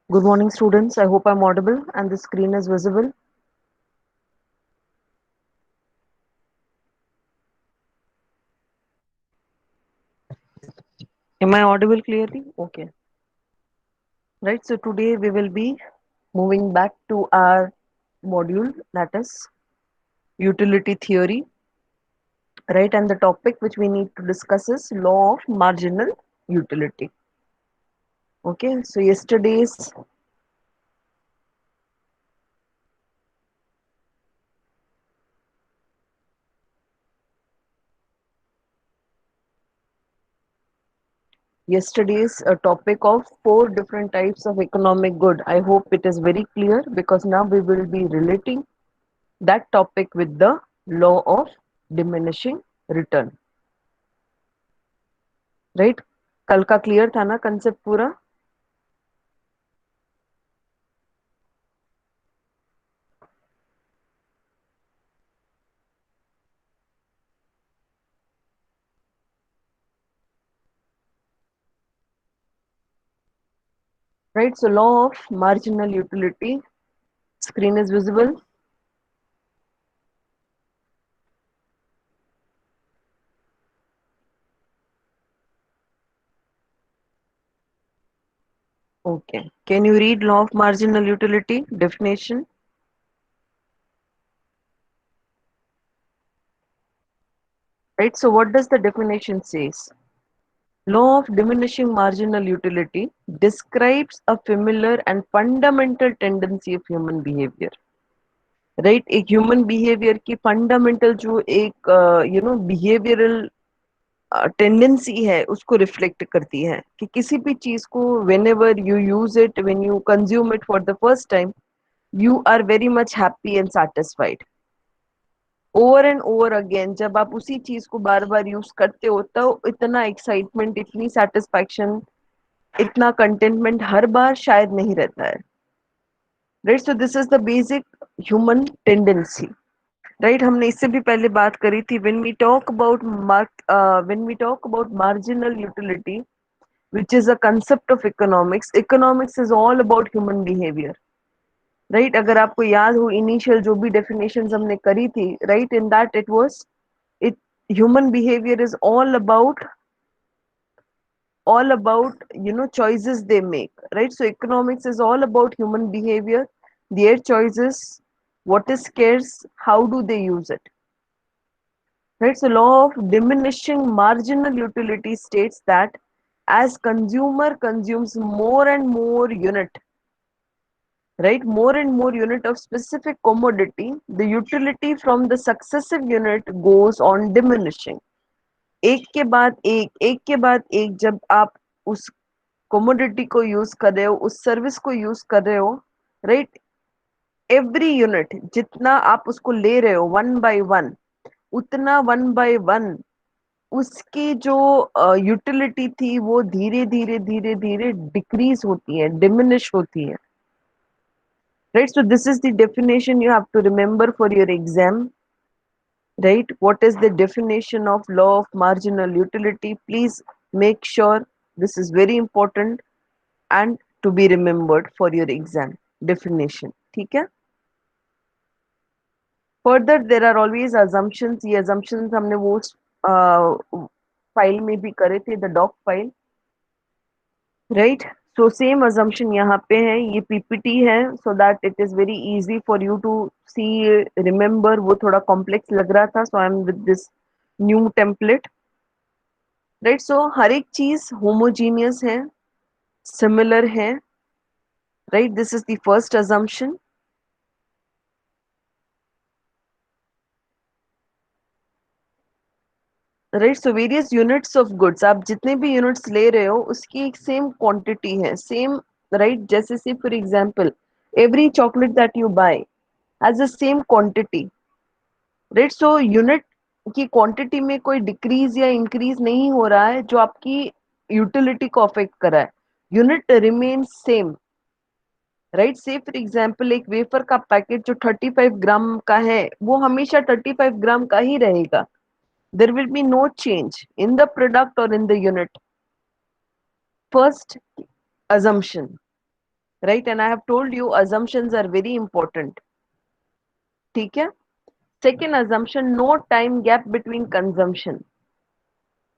Good morning, students. I hope I'm audible and the screen is visible. Am I audible clearly? Okay. Right. So today we will be moving back to our module, that is utility theory. Right. And the topic which we need to discuss is law of marginal utility. Okay. So yesterday's a topic of four different types of economic good. I hope it is very clear because now we will be relating that topic with the law of diminishing return. Right कल का clear था ना concept पूरा right so law of marginal utility screen is visible. Okay, can you read law of marginal utility definition? Right, so what does the definition says? Law of diminishing marginal utility describes a familiar and fundamental tendency of human behavior. Right एक human behaviour की fundamental जो एक behavioural tendency है उसको reflect करती है कि किसी भी चीज को whenever you use it when you consume it for the first time you are very much happy and satisfied over and over again जब आप उसी चीज को बार बार यूज करते हो तो इतना एक्साइटमेंट इतनी सेटिस्फैक्शन इतना कंटेंटमेंट हर बार शायद नहीं रहता है right so this is the basic human tendency right हमने इससे भी पहले बात करी थी when we talk about marginal utility which is a concept of economics. Economics is all about human behavior. Right अगर आपको याद हो इनिशियल जो भी डेफिनेशंस हमने करी थी right in that it was it human behavior is all about choices they make, right? So economics is all about human behavior, their choices, what is scarce, how do they use it, right? So law of diminishing marginal utility states that as consumer consumes more and more unit, right, more and more unit of specific commodity, the utility from the successive unit goes on diminishing. एक के बाद एक जब आप उस commodity को use कर रहे हो उस सर्विस को यूज कर रहे हो राइट एवरी यूनिट जितना आप उसको ले रहे हो वन बाय वन उतना वन बाय वन उसकी जो यूटिलिटी थी वो धीरे धीरे धीरे धीरे डिक्रीज होती है डिमिनिश होती है right, so this is the definition you have to remember for your exam, right? What is the definition of law of marginal utility? Please make sure this is very important and to be remembered for your exam definition. ठीक है? Further, there are always assumptions. ये assumptions हमने वो file में भी करे थे, the doc file, right? So same assumption यहाँ पे है, ये PPT है, so that it is very easy for you to see, remember. वो थोड़ा complex लग रहा था, so I am with this new template, right? So हर एक चीज homogeneous है, similar है, right? This is the first assumption. Right so various units of goods आप जितने भी यूनिट्स ले रहे हो उसकी एक सेम क्वांटिटी है सेम राइट जैसे से for example every chocolate that you buy has the same quantity right so unit की क्वांटिटी में कोई डिक्रीज या इंक्रीज नहीं हो रहा है जो आपकी यूटिलिटी को अफेक्ट कर रहा है यूनिट रिमेन सेम राइट से फॉर एग्जांपल एक वेफर का पैकेट जो 35 ग्राम का है वो हमेशा 35 ग्राम का ही रहेगा there will be no change in the product or in the unit. First assumption. Right, and I have told you assumptions are very important. ठीक है. Second assumption, no time gap between consumption.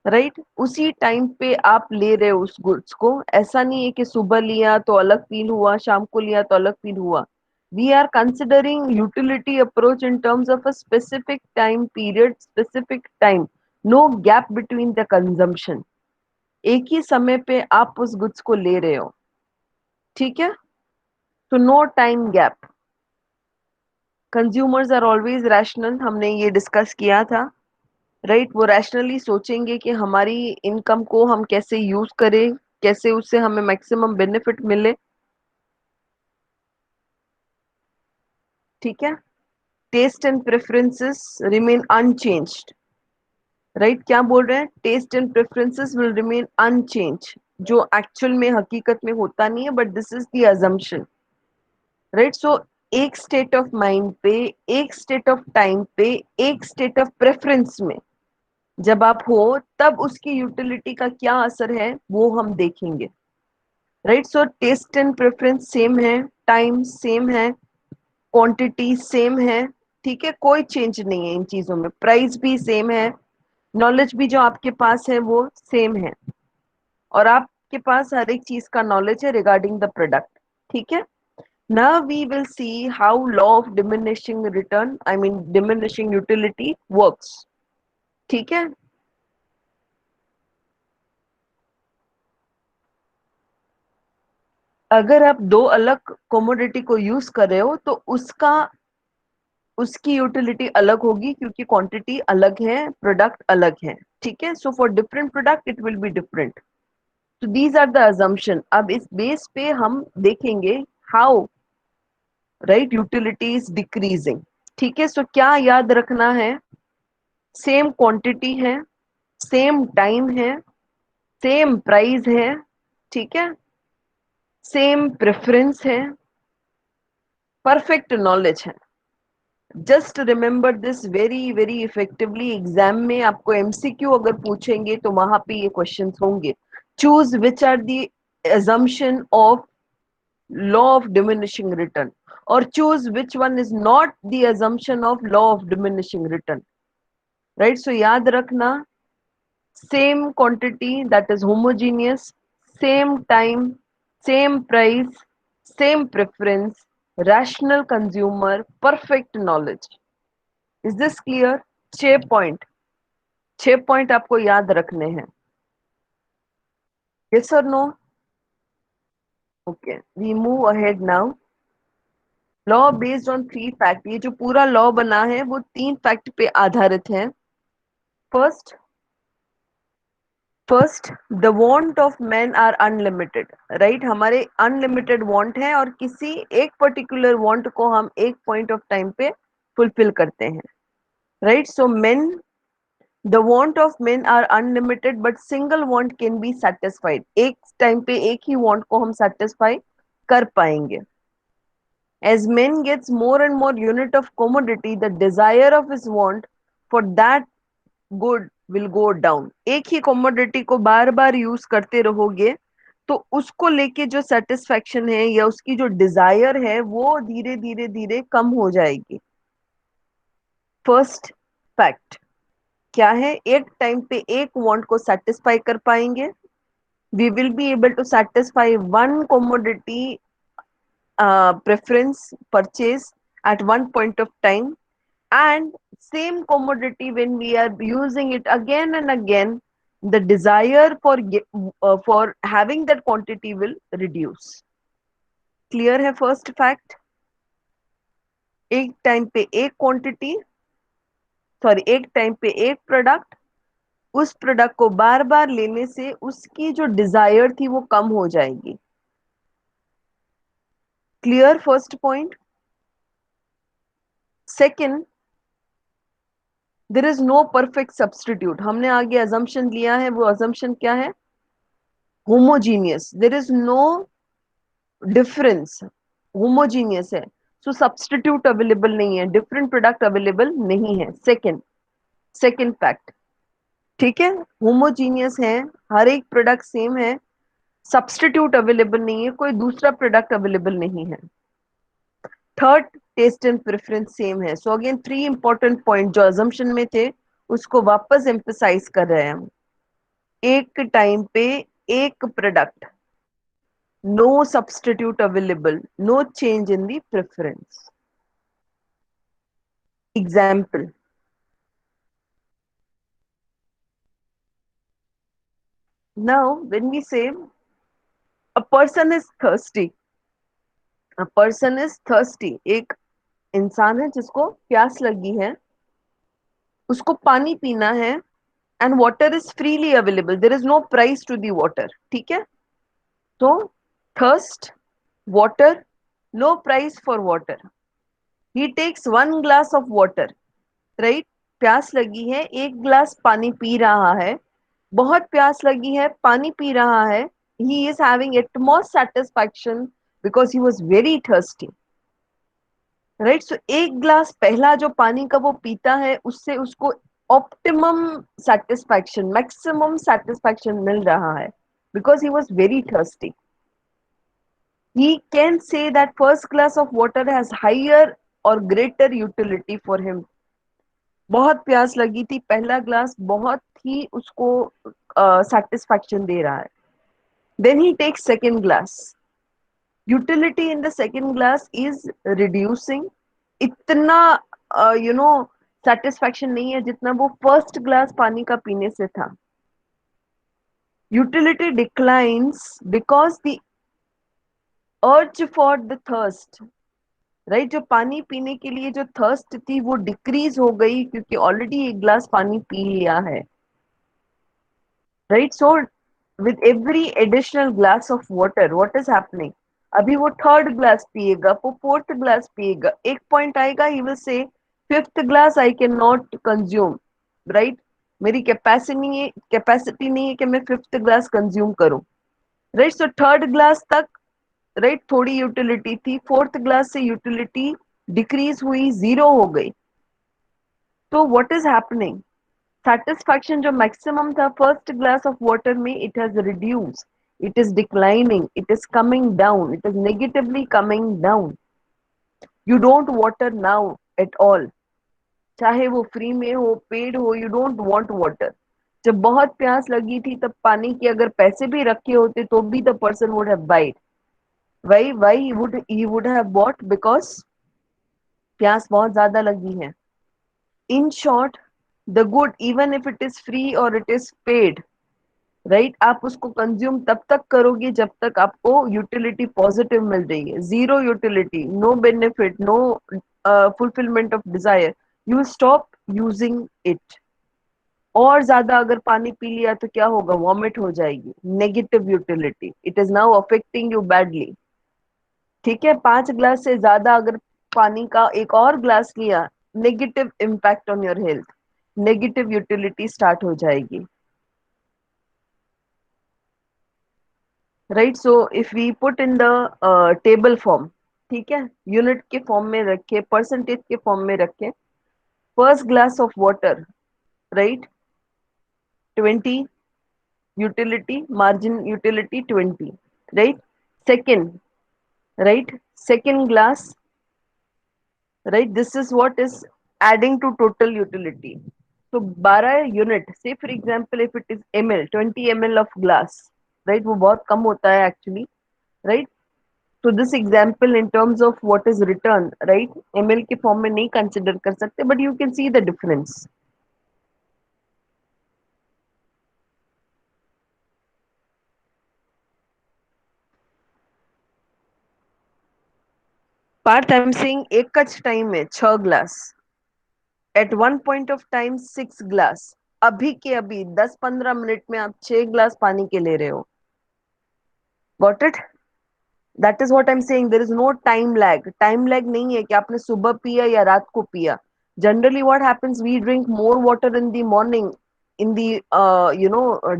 Right, उसी time पे आप ले रहे हो उस goods को. ऐसा नहीं है कि सुबह लिया तो अलग फील हुआ, शाम को लिया तो अलग फील हुआ. We are considering utility approach in terms of a specific time period, specific time, no gap between the consumption. एक ही समय पे आप उस गुड्स को ले रहे हो. ठीक है. तो no time gap. Consumers are always rational, हमने ये डिस्कस किया था. राइट, वो रैशनली सोचेंगे कि हमारी इनकम को हम कैसे यूज करें, कैसे उससे हमें मैक्सिमम बेनिफिट मिले. ठीक है. Taste and preferences remain unchanged. Right, क्या बोल रहे हैं? Taste and preferences will remain unchanged, जो एक्चुअल में हकीकत में होता नहीं है, but this is the assumption. Right, so एक स्टेट ऑफ माइंड पे, एक स्टेट ऑफ टाइम पे, एक स्टेट ऑफ प्रेफरेंस में जब आप हो, तब उसकी यूटिलिटी का क्या असर है वो हम देखेंगे. Right, so taste and preference same है, टाइम सेम है, क्वांटिटी सेम है. ठीक है, कोई चेंज नहीं है इन चीजों में. प्राइस भी सेम है, नॉलेज भी जो आपके पास है वो सेम है, और आपके पास हर एक चीज का नॉलेज है रिगार्डिंग द प्रोडक्ट. ठीक है. Now we will see how law of diminishing return, I mean diminishing utility works. ठीक है. अगर आप दो अलग कोमोडिटी को यूज कर रहे हो तो उसकी यूटिलिटी अलग होगी, क्योंकि क्वांटिटी अलग है, प्रोडक्ट अलग है. ठीक है. So for different product it will be different. तो दीज आर द अजम्पशन. अब इस बेस पे हम देखेंगे how, right, utility is decreasing. ठीक है. सो क्या याद रखना है? सेम क्वांटिटी है, सेम टाइम है, सेम प्राइस है. ठीक है. सेम प्रेफरेंस है, परफेक्ट नॉलेज है. Just remember this very very effectively. Exam में आपको एमसीक्यू अगर पूछेंगे तो वहां पे ये क्वेश्चंस होंगे. Choose which are the assumption of law of diminishing return, or choose which one is not the assumption of law of diminishing return. Right, so याद रखना, same quantity, that is homogeneous, same time, same price, same preference, rational consumer, perfect knowledge. Is this clear? 6 point, 6 point आपको याद रखने हैं. Yes or no? Okay, we move ahead now. Law based on 3 fact. ये जो पूरा law बना है वो 3 फैक्ट पे आधारित है. First, the want of man are unlimited. Right, हमारे अनलिमिटेड वांट है, और किसी एक पर्टिकुलर वांट को हम एक पॉइंट ऑफ टाइम पे फुलफिल करते हैं. Right, so men, the want of men are unlimited but single want can be satisfied. एक टाइम पे एक ही वांट को हम सेटिस्फाई कर पाएंगे. As man gets more and more unit of commodity, the desire of his want for that good will go down. एक ही commodity को बार बार use करते रहोगे तो उसको लेके जो सेटिस्फेक्शन है या उसकी जो डिजायर है वो धीरे धीरे धीरे कम हो जाएगी. फर्स्ट फैक्ट क्या है? एक टाइम पे एक वांट को सेटिस्फाई कर पाएंगे. We will be able to satisfy one commodity preference purchase at one point of time, and same commodity when we are using it again and again, the desire for having that quantity will reduce. Clear है first fact? एक time पे एक quantity, sorry, एक time पे एक product, उस product को बार बार लेने से उसकी जो डिजायर थी वो कम हो जाएगी. Clear first point? Second, there is no perfect substitute. हमने आगे अजम्पशन लिया है, वो अजम्पशन क्या है? Homogeneous. There is no difference, homogeneous है, सो सब्सटीट्यूट अवेलेबल नहीं है, डिफरेंट प्रोडक्ट अवेलेबल नहीं है. Second fact. ठीक है, होमोजीनियस है, हर एक प्रोडक्ट सेम है, सब्स्टिट्यूट अवेलेबल नहीं है, कोई दूसरा प्रोडक्ट अवेलेबल नहीं है। Third, taste and preference same है। सो अगेन 3 इंपॉर्टेंट पॉइंट जो अजम्पशन में थे उसको वापस एम्फसाइज कर रहे हैं हम। एक टाइम पे एक product, no substitute available, no change in the preference. Example, now when we say a person is thirsty, a person is thirsty, एक इंसान है जिसको प्यास लगी है, उसको पानी पीना है, and water is freely available, there is no price to the water, ठीक है। तो thirst, water, no price for water, he takes 1 glass of water, right. प्यास लगी है, 1 ग्लास पानी पी रहा है, बहुत प्यास लगी है, पानी पी रहा है, he is having utmost satisfaction because he was very thirsty, right. So 1 glass पहला जो पानी का वो पीता है उससे उसको ऑप्टिमम सेटिस्फैक्शन, मैक्सिमम सेटिस्फैक्शन मिल रहा है because he was very thirsty. he can say that first glass of water has higher or greater utility for him. बहुत प्यास लगी थी, पहला ग्लास बहुत ही उसको सेटिस्फैक्शन दे रहा है। Then he takes second glass, utility in the second glass is reducing, इतना यू नो सेटिस्फैक्शन नहीं है जितना वो फर्स्ट ग्लास पानी का पीने से था। Utility declines because the urge for the thirst, right, जो पानी पीने के लिए जो थर्स्ट थी वो डिक्रीज हो गई क्योंकि ऑलरेडी 1 ग्लास पानी पी लिया है, right. So with every additional glass of water what is happening, अभी वो थर्ड ग्लास पिएगा, वो फोर्थ ग्लास पिएगा, एक पॉइंट आएगा he will say fifth glass I can not consume, right, मेरी कैपेसिटी नहीं है कि मैं फिफ्थ ग्लास कंज्यूम करूं, राइट। सो थर्ड ग्लास तक, राइट, थोड़ी यूटिलिटी थी, फोर्थ ग्लास से यूटिलिटी डिक्रीज हुई, जीरो हो गई। तो व्हाट इज हैपनिंग, सेटिस्फैक्शन जो मैक्सिमम था फर्स्ट ग्लास ऑफ वाटर में, it has reduce, it is declining, it is coming down, it is negatively coming down. You don't water now at all, चाहे वो free में हो, paid हो, you don't want water. जब बहुत प्यास लगी थी तब पानी के अगर पैसे भी रखे होते तो भी the person would have bite, why he would have bought, because प्यास बहुत ज्यादा लगी है। In short, the good even if it is free और इट इज पेड, राइट, आप उसको कंज्यूम तब तक करोगे जब तक आपको यूटिलिटी पॉजिटिव मिल रही है। Zero utility, no benefit, no fulfilment of desire, you stop using it. और ज्यादा अगर पानी पी लिया तो क्या होगा, वॉमिट हो जाएगी, negative utility, it is now affecting you badly, ठीक है। 5 ग्लास से ज्यादा अगर पानी का एक और ग्लास लिया, negative impact on your health, negative utility start हो जाएगी, right. So if we put in the table form, ठीक है, यूनिट के फॉर्म में रखे, परसेंटेज के फॉर्म में रखे, first glass of water, right, 20 utility, margin utility 20, right. Second, right, second glass, right, this is what is adding to total utility. So 12 unit, say for example if it is ml, 20 ml of glass, right, वो बहुत कम होता है actually, right. So this example in terms of what is return, right, ml के form में नहीं consider कर सकते, but you can see the difference. Parth, I am saying एक का टाइम में 6 glass, at one point of time 6 glass, अभी के अभी 10-15 मिनट में आप 6 ग्लास पानी के ले रहे हो, got it. That is what I am saying, there is no time lag, time lag नहीं है कि आपने सुबह पिया या रात को पिया। Generally what happens, we drink more water in the morning, in the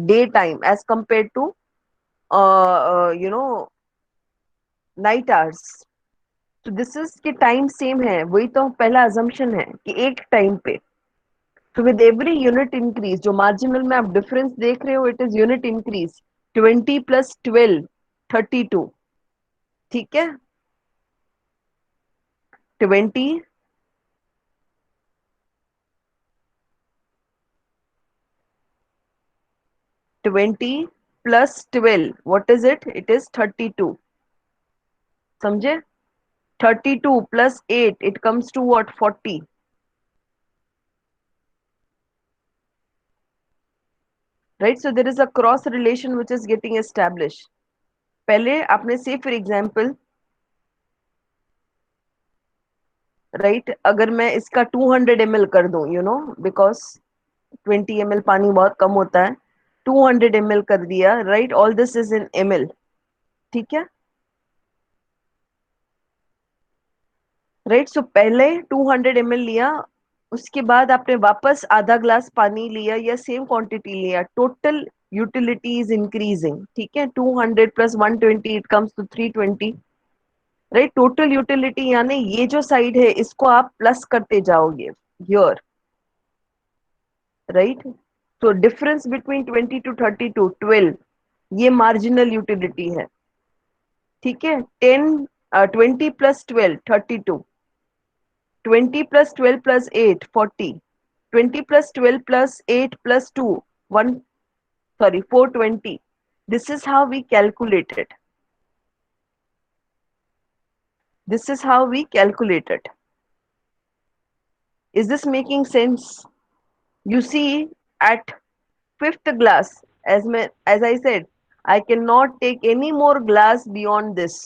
day time as compared to you know night hours. तो दिस इज कि टाइम सेम है, वही तो पहला अजम्पशन है कि एक टाइम पे। तो विद एवरी यूनिट इंक्रीज, जो मार्जिनल में आप डिफरेंस देख रहे हो, इट इज यूनिट इंक्रीज, 20 + 12, 32। ठीक है, 20, 20 + 12, what is it? It is 32। समझे? 32 + 8, it comes to what? 40। Right, so there is a cross relation which is getting established। पहले आपने से फॉर एग्जाम्पल, राइट, अगर मैं इसका 200 ml कर दूं, बिकॉज 20 ml पानी बहुत कम होता है, 200 ml कर दिया, right, all this is in ml। ठीक है, राइट, सो पहले 200 ml लिया, उसके बाद आपने वापस आधा ग्लास पानी लिया या सेम क्वांटिटी लिया, टोटल यूटिलिटी इज इंक्रीजिंग। ठीक है, 200 + 120, it comes to 320। Right, total utility यानी ये जो साइड है इसको आप प्लस करते जाओगे हियर। राइट, तो डिफरेंस बिटवीन 20 to 32, 12, ये मार्जिनल यूटिलिटी है। ठीक है, 20 + 12, 32, 20 + 12 + 8, 40, 20 + 12 + 8 + 2, 1, sorry, 420। This is how we calculate it. This is how we calculate it. Is this making sense? You see, at fifth glass, as I said, I cannot take any more glass beyond this.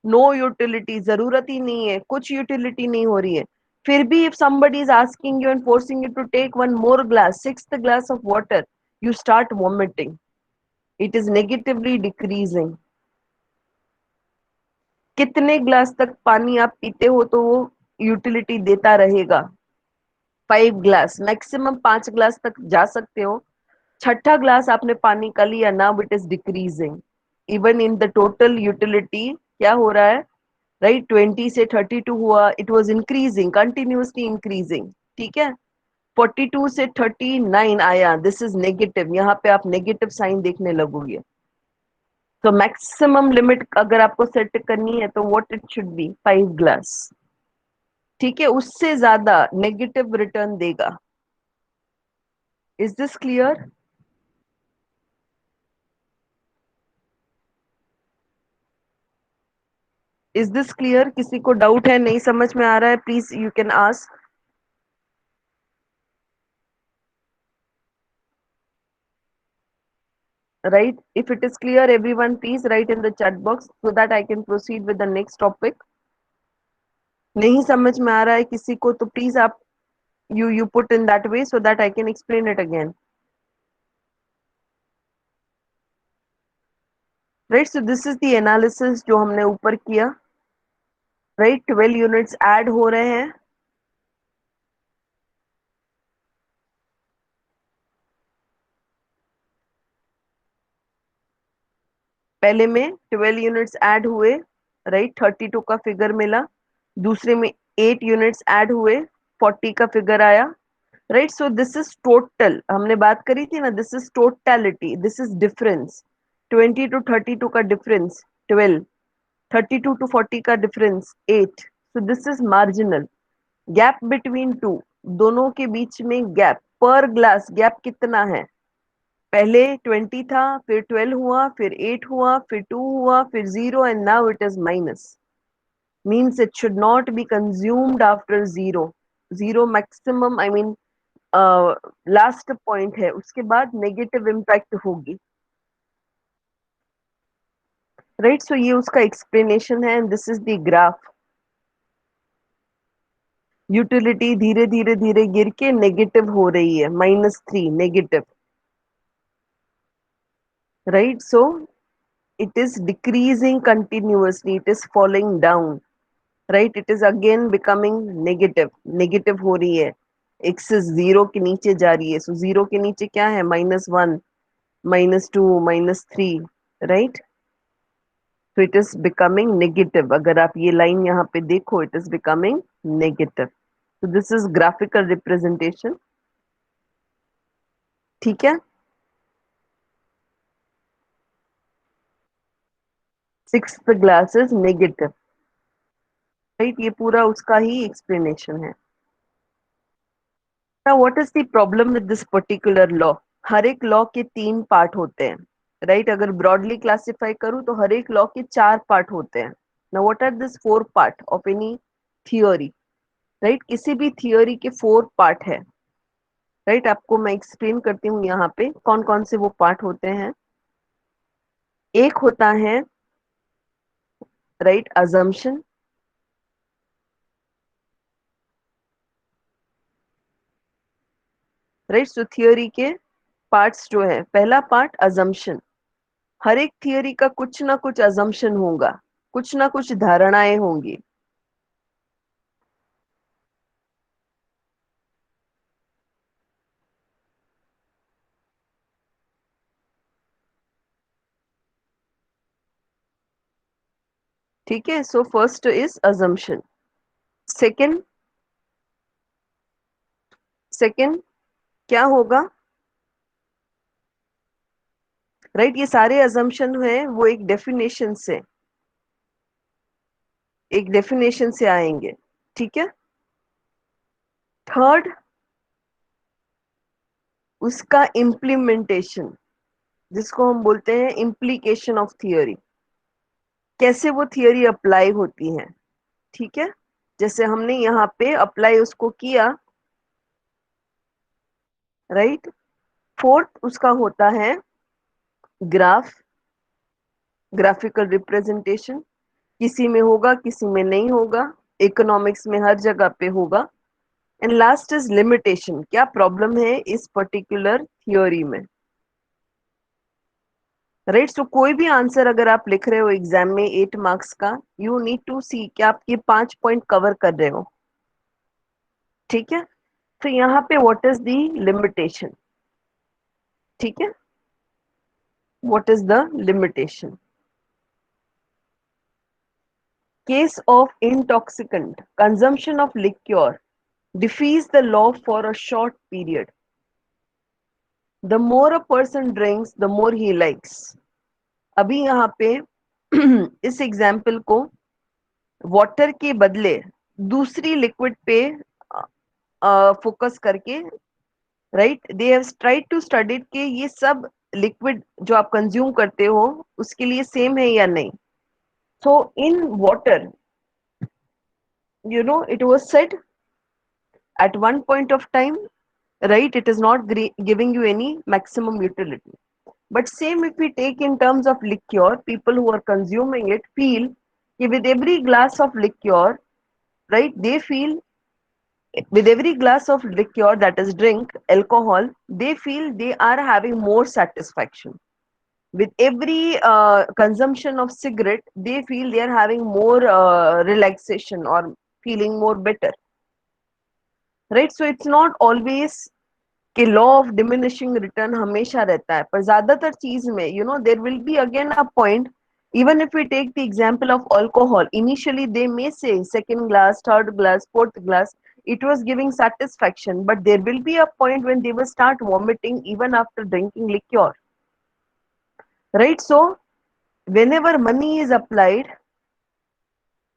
No utility, जरूरत ही नहीं है, कुछ utility नहीं हो रही है। फिर भी if somebody is asking you and forcing you to take one more glass, sixth glass of water, you start vomiting. It is negatively decreasing. कितने ग्लास तक पानी आप पीते हो तो वो यूटिलिटी देता रहेगा? 5 ग्लास, मैक्सिमम 5 ग्लास तक जा सकते हो। छठा ग्लास आपने पानी का लिया, now it is decreasing. Even in the total utility क्या हो रहा है? राइट, 20 से 32 हुआ, it was increasing, continuously increasing. ठीक है, 42 से 39 आया, दिस इज नेगेटिव, यहाँ पे आप नेगेटिव साइन देखने लगोगे। तो मैक्सिमम लिमिट अगर आपको सेट करनी है तो what it should be? 5 glass. ठीक है, उससे ज्यादा नेगेटिव रिटर्न देगा। Is this clear? Is this clear? किसी को डाउट है, नहीं समझ में आ रहा है, please you can ask. Right, if it is clear, everyone please write in the chat box so that I can proceed with the next topic. नहीं समझ में आ रहा है किसी को तो प्लीज आप you put in that way so that I can explain it again. Right, so this is the analysis जो हमने ऊपर किया। Right, 12 यूनिट्स ऐड हो रहे हैं। पहले में 12 यूनिट्स ऐड हुए, राइट, 32 का फिगर मिला। दूसरे में 8 यूनिट्स ऐड हुए, 40 का फिगर आया। Right, so this is total, हमने बात करी थी ना, this is totality, this is difference. 20 to 32 का डिफरेंस 12, 32 to 40 का difference 8। So this is marginal gap between two, दोनों के बीच में गैप, पर ग्लास गैप कितना है? पहले 20 था, फिर 12 हुआ, फिर 8 हुआ, फिर 2 हुआ, फिर 0, and now it is minus. Means it should not be consumed after 0। 0 maximum, I mean last point है, उसके बाद नेगेटिव इम्पैक्ट होगी। राइट, सो ये उसका एक्सप्लेनेशन है, and this is the graph. Utility धीरे धीरे धीरे गिर के नेगेटिव हो रही है, -3 negative. Right, so it is decreasing continuously, it is falling down, right, it is again becoming negative, negative हो रही है, एक्सिस 0 के नीचे जा रही है। सो 0 के नीचे क्या है? -1, -2, -3, right, so it is becoming negative। अगर आप ये लाइन यहाँ पे देखो, it is becoming negative। so this is graphical representation। ठीक है, sixth glass is negative, right? ये पूरा उसका ही एक्सप्लेनेशन है। Now what is the problem with this particular law? हर एक लॉ के तीन पार्ट होते हैं, राइट? अगर ब्रॉडली क्लासिफाई करूं तो हर एक लॉ के चार पार्ट होते हैं। Now what are this four part of any theory, right? किसी भी थियोरी के फोर पार्ट है, राइट? आपको मैं एक्सप्लेन करती हूँ यहाँ पे कौन कौन से वो पार्ट होते हैं। एक होता है, राइट, अजम्पशन, राइट? सो थियोरी के पार्ट्स जो है, पहला पार्ट अजम्पशन। हर एक थियोरी का कुछ ना कुछ अजम्पशन होगा, कुछ ना कुछ धारणाएं होंगी। ठीक है, so first is assumption. Second, second क्या होगा, राइट? ये सारे अजम्पशन है वो एक डेफिनेशन से आएंगे, ठीक है? थर्ड, उसका इम्प्लीमेंटेशन, जिसको हम बोलते हैं इम्प्लीकेशन ऑफ थियोरी, कैसे वो थियोरी अप्लाई होती है, ठीक है? जैसे हमने यहाँ पे अप्लाई उसको किया, राइट? फोर्थ उसका होता है ग्राफ, ग्राफिकल रिप्रेजेंटेशन। किसी में होगा, किसी में नहीं होगा, इकोनॉमिक्स में हर जगह पे होगा। एंड लास्ट इज लिमिटेशन, क्या प्रॉब्लम है इस पर्टिकुलर थियोरी में, राइट? सो कोई भी आंसर अगर आप लिख रहे हो एग्जाम में 8 मार्क्स का, यू नीड टू सी कि आप ये 5 पॉइंट कवर कर रहे हो, ठीक है? तो यहाँ पे व्हाट इज द लिमिटेशन, ठीक है? What is the limitation? Case of intoxicant consumption of liquor defies the law for a short period. The more a person drinks, the more he likes. अभी यहाँ पे इस एग्जाम्पल को water के बदले दूसरी लिक्विड पे फोकस करके, right, they have tried to study के ये सब लिक्विड जो आप कंज्यूम करते हो उसके लिए सेम है या नहीं। So in water, you know, it was said at one point of time, right, it is not giving you any maximum utility. But same if we take in terms of liquor, people who are consuming it feel कि with every glass of liquor, right, they feel with every glass of liquor, that is drink alcohol, they feel they are having more satisfaction. With every consumption of cigarette, they feel they are having more relaxation or feeling more better, right? So it's not always कि law of diminishing return हमेशा रहता है, पर ज्यादातर चीज में you know there will be again a point, even if we take the example of alcohol, initially they may say second glass, third glass, fourth glass, it was giving satisfaction, but there will be a point when they will start vomiting even after drinking liquor, right? So whenever money is applied,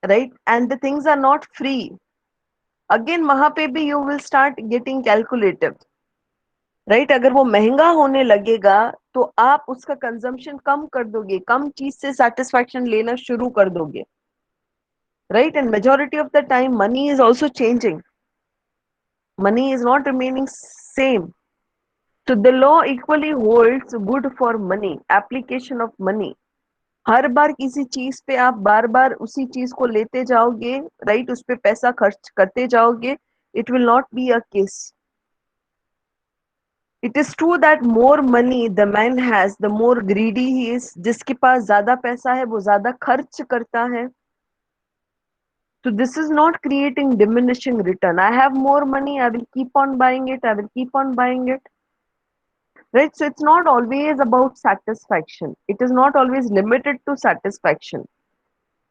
right, and the things are not free, again वहां पे भी you will start getting calculative, right? अगर वो महंगा होने लगेगा तो आप उसका कंजम्पशन कम कर दोगे, कम चीज से सेटिस्फैक्शन लेना शुरू कर दोगे, right? And majority of the time money is also changing, money is not remaining same. तो the law equally holds good for money, application of money. हर बार किसी चीज पे आप बार बार उसी चीज को लेते जाओगे, राइट, उस पे पैसा खर्च करते जाओगे, it will not be a case. It is true that more money the man has the more greedy he is, जिसके पास ज्यादा पैसा है वो ज्यादा खर्च करता है। So this is not creating diminishing return. I have more money, I will keep on buying it, I will keep on buying it, right? So it's not always about satisfaction, it is not always limited to satisfaction,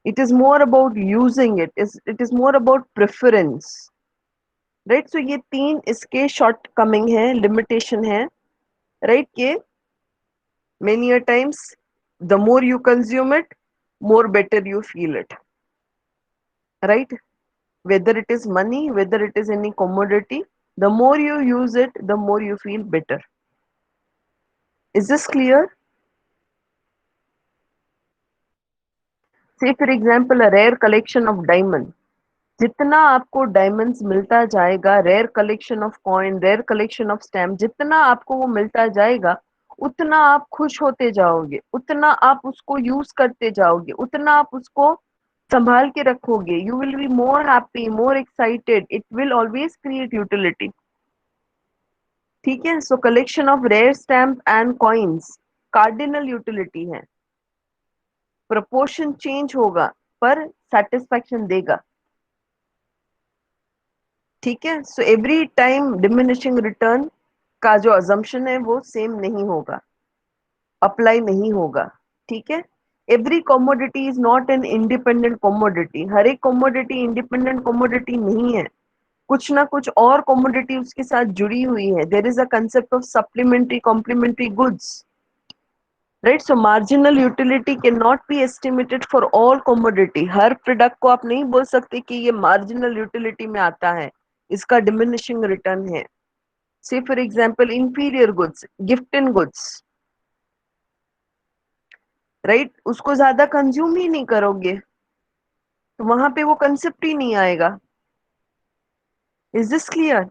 it is more about using it, it is more about preference, right? So ये तीन इसके short coming है, limitation है, right? के many a times the more you consume it, more better you feel it, right? Whether it is money, whether it is any commodity, the more you use it, the more you feel better. Is this clear? Say for example a rare collection of diamond, जितना आपको diamonds मिलता जाएगा, rare collection of coin, rare collection of stamp, जितना आपको वो मिलता जाएगा, उतना आप खुश होते जाओगे, उतना आप उसको यूज करते जाओगे, उतना आप उसको संभाल के रखोगे, you will be more happy, more excited, it will always create utility. ठीक है, so collection of rare stamp and coins cardinal utility है। प्रपोर्शन चेंज होगा पर सेटिस्फैक्शन देगा। ठीक है, so every time diminishing return का जो अजम्पशन है वो सेम नहीं होगा, अप्लाई नहीं होगा। ठीक है, every commodity is not an independent commodity, हर एक कॉमोडिटी इंडिपेंडेंट कॉमोडिटी नहीं है, कुछ ना कुछ और कॉमोडिटी उसके साथ जुड़ी हुई है। There is a concept of supplementary complementary goods, right? So marginal utility can not be estimated for all commodity. हर प्रोडक्ट को आप नहीं बोल सकते कि ये मार्जिनल यूटिलिटी में आता है, इसका डिमिनिशिंग रिटर्न है। से for example inferior goods, gift in goods, right? उसको ज्यादा कंज्यूम ही नहीं करोगे तो वहां पे वो कंसेप्ट ही नहीं आएगा। Is this clear?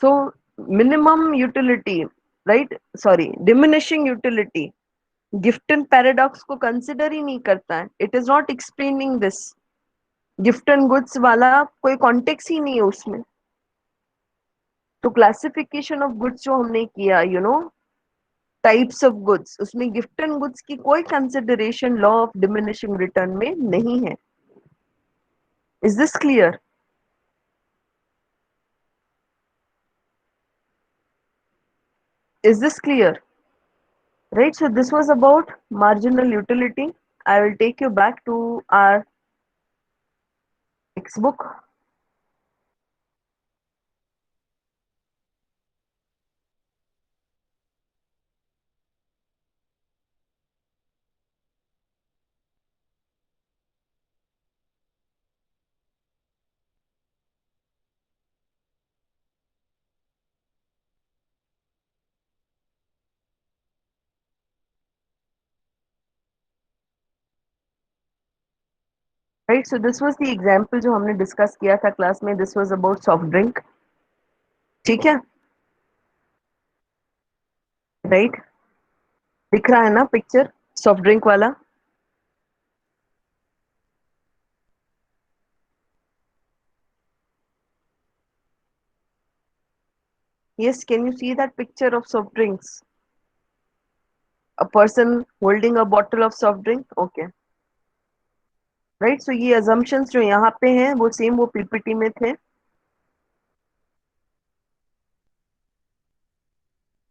So minimum utility, right, sorry, diminishing utility gift and paradox को कंसिडर ही नहीं करता है, it is not explaining this. Gift and goods वाला कोई कॉन्टेक्स्ट ही नहीं है उसमें। तो क्लासिफिकेशन ऑफ गुड्स जो हमने किया, टाइप्स ऑफ गुड्स, उसमें गिफ्ट एंड गुड्स की कोई consideration law of diminishing return में नहीं है। Is this clear? Is this clear? Right, so this was about marginal utility. I will take you back to our textbook. Right, so this was the example जो हमने discuss किया था class में, this was about soft drink. ठीक है, right, दिख रहा है ना पिक्चर सॉफ्ट ड्रिंक वाला? Yes, can you see that picture of soft drinks? A person holding a bottle of soft drink? Okay. Right, so ये assumptions जो यहाँ पे हैं वो सेम वो पीपीटी में थे।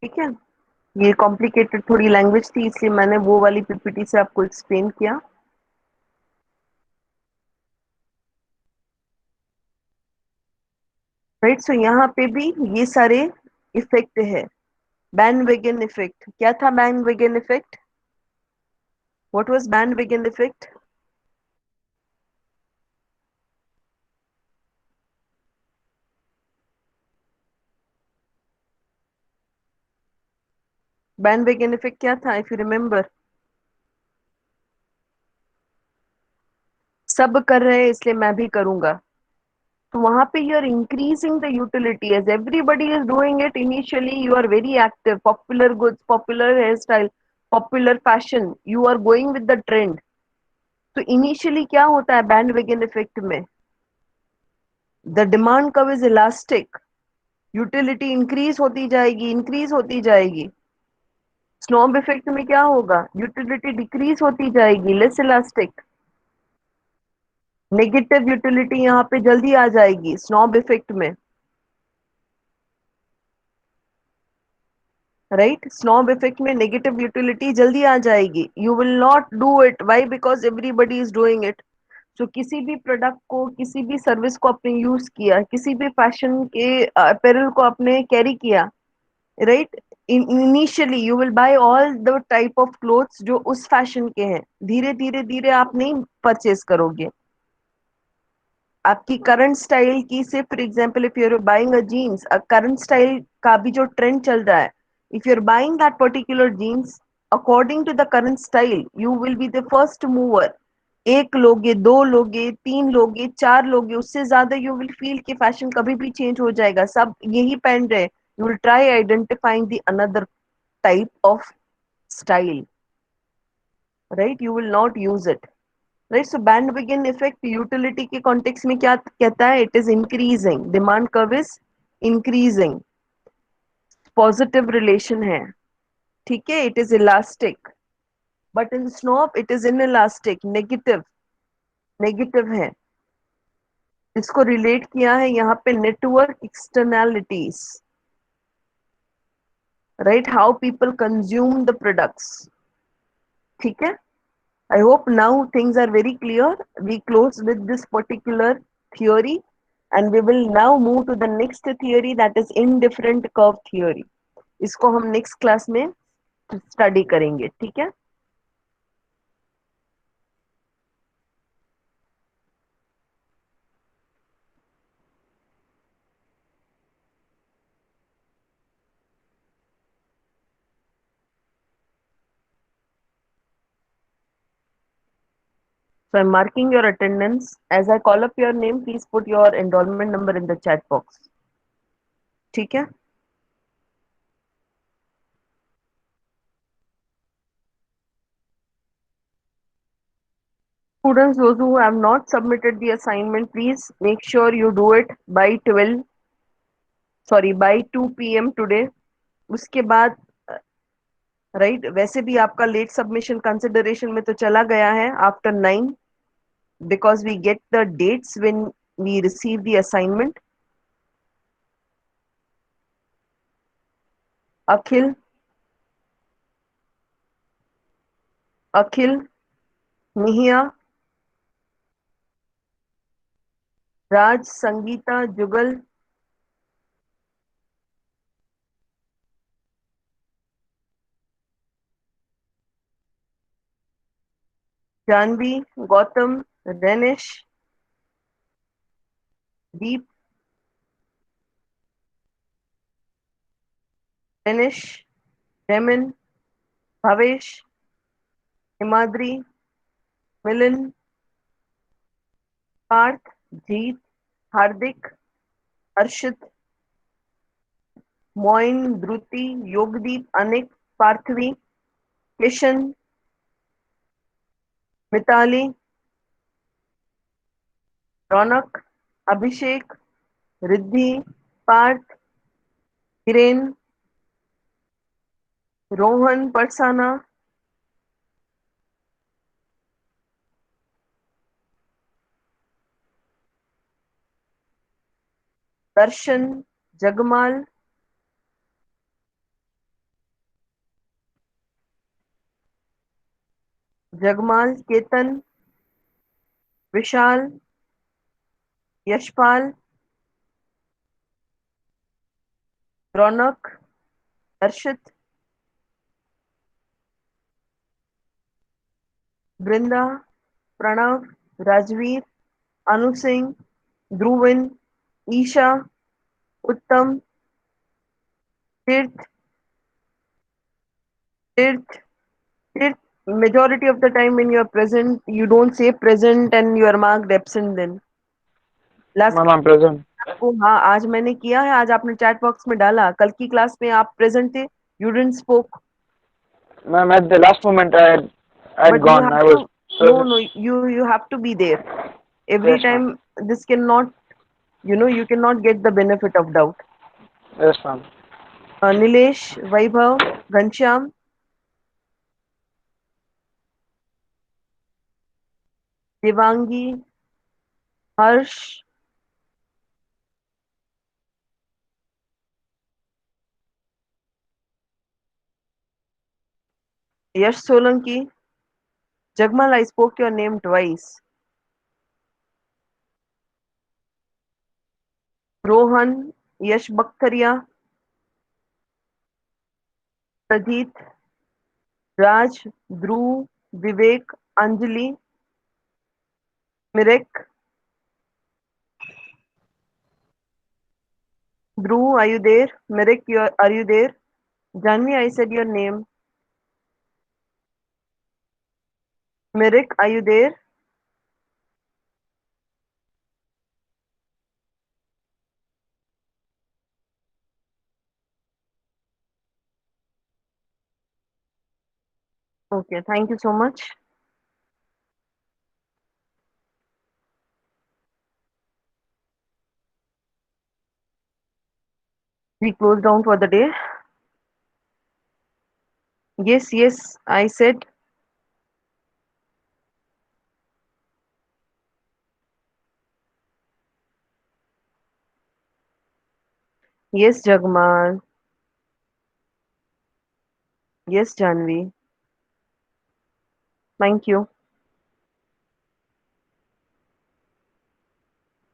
ठीक है, ये कॉम्प्लिकेटेड थोड़ी लैंग्वेज थी इसलिए मैंने वो वाली पीपीटी से आपको एक्सप्लेन किया। राइट, सो यहाँ पे भी ये सारे इफेक्ट है। बैंडवेगन इफेक्ट क्या था? Bandwagon effect, what was bandwagon effect? Bandwagon effect क्या था इफ यू रिमेम्बर? सब कर रहे हैं इसलिए मैं भी करूंगा। तो वहां पे you are increasing the utility as everybody is doing it. Initially you are very active, popular goods, popular hair style, popular fashion, you are going with the trend. तो इनिशियली क्या होता है बैंड वेगन इफेक्ट में? The demand curve is elastic, utility increase होती जाएगी, increase होती जाएगी। Snob effect में क्या होगा? यूटिलिटी डिक्रीज होती जाएगी, लेस इलास्टिक। नेगेटिव यूटिलिटी यहाँ पे जल्दी आ जाएगी स्नॉब इफेक्ट में। राइट, स्नॉब इफेक्ट में नेगेटिव यूटिलिटी जल्दी आ जाएगी, you will not do it, why? Because everybody is doing it. So किसी भी प्रोडक्ट को, किसी भी सर्विस को आपने यूज किया, किसी भी फैशन के अपैरल को आपने कैरी किया, right, initially you will buy all the type of clothes जो उस फैशन के हैं, धीरे धीरे धीरे आप नहीं परचेज करोगे। आपकी करंट स्टाइल की से, for example if you are buying a jeans, current style का भी जो ट्रेंड चल रहा है, if you are buying that particular jeans according to the current style, you will be the first mover. एक लोगे, दो लोगे, तीन लोगे, चार लोगे, उससे ज्यादा यू विल फील कि फैशन कभी भी चेंज हो जाएगा, सब यही पहन रहे, you will try identifying the another type of style, right, you will not use it, right. So bandwagon effect utility के कॉन्टेक्स्ट में क्या कहता है, it is increasing, demand curve is increasing, positive relation है, ठीक है, it is elastic, but in snob it is inelastic, negative, negative है। इसको रिलेट किया है यहाँ पे network externalities, right, how people consume the products, ठीक है। I hope now things are very clear. We close with this particular theory and we will now move to the next theory, that is indifferent curve theory. इसको हम next class में study करेंगे, ठीक है। So I'm marking your attendance. As I call up your name, please put your enrollment number in the chat box, ठीक है। Students, those who have not submitted the assignment, please make sure you do it by 12, sorry, by 2 p.m. today. उसके बाद, right, वैसे भी आपका late submission consideration में तो चला गया है after 9, because we get the dates when we receive the assignment. Akhil, Akhil, Mihiya, Raj, Sangeeta, Jugal, Janvi, Gautam, Renish, Deep, Renish, Remin, Bhavesh, Himadri, Milan, Parth, Jeet, Hardik, Harshit, Moin, Druti, Yogdeep, Anik, Parthvi, Kishan, Mitali, Raunak, Abhishek, Riddhi, Parth, Hiren, Rohan, Parsana, Darshan, Jagmal, Jagmal, Ketan, Vishal, Yashpal, Raunak, Harshit, Vrinda, Pranav, Rajveer, Anu Singh, Dhruvin, Isha, Uttam, Tirth, तीर्थ, तीर्थ। Majority of the time when you are present, you don't say present and you are marked absent then. Last ma'am I am present. आपको, हाँ आज मैंने किया है, आज आपने चैट बॉक्स में डाला, कल की क्लास में आप प्रेजेंट थे, you didn't spoke, ma'am at the last moment I had but you gone, have I to, was no present. no, you have to be there every yes ma'am, time. This cannot, you cannot get the benefit of doubt. Yes ma'am. Nilesh, Vaibhav, Ghanshyam, Devangi, Harsh, Yash Solanki, Jagmal, I spoke your name twice, Rohan, Yash Bakhtaria, Pradeep, Raj, Dhruv, Vivek, Anjali, Mirek, Dhruv, are you there? Mirek, are you there? Janvi, I said your name. Mirek, are you there? Okay, thank you so much. We close down for the day. Yes, yes, I said yes, Jagmal. Yes, Janvi. Thank you.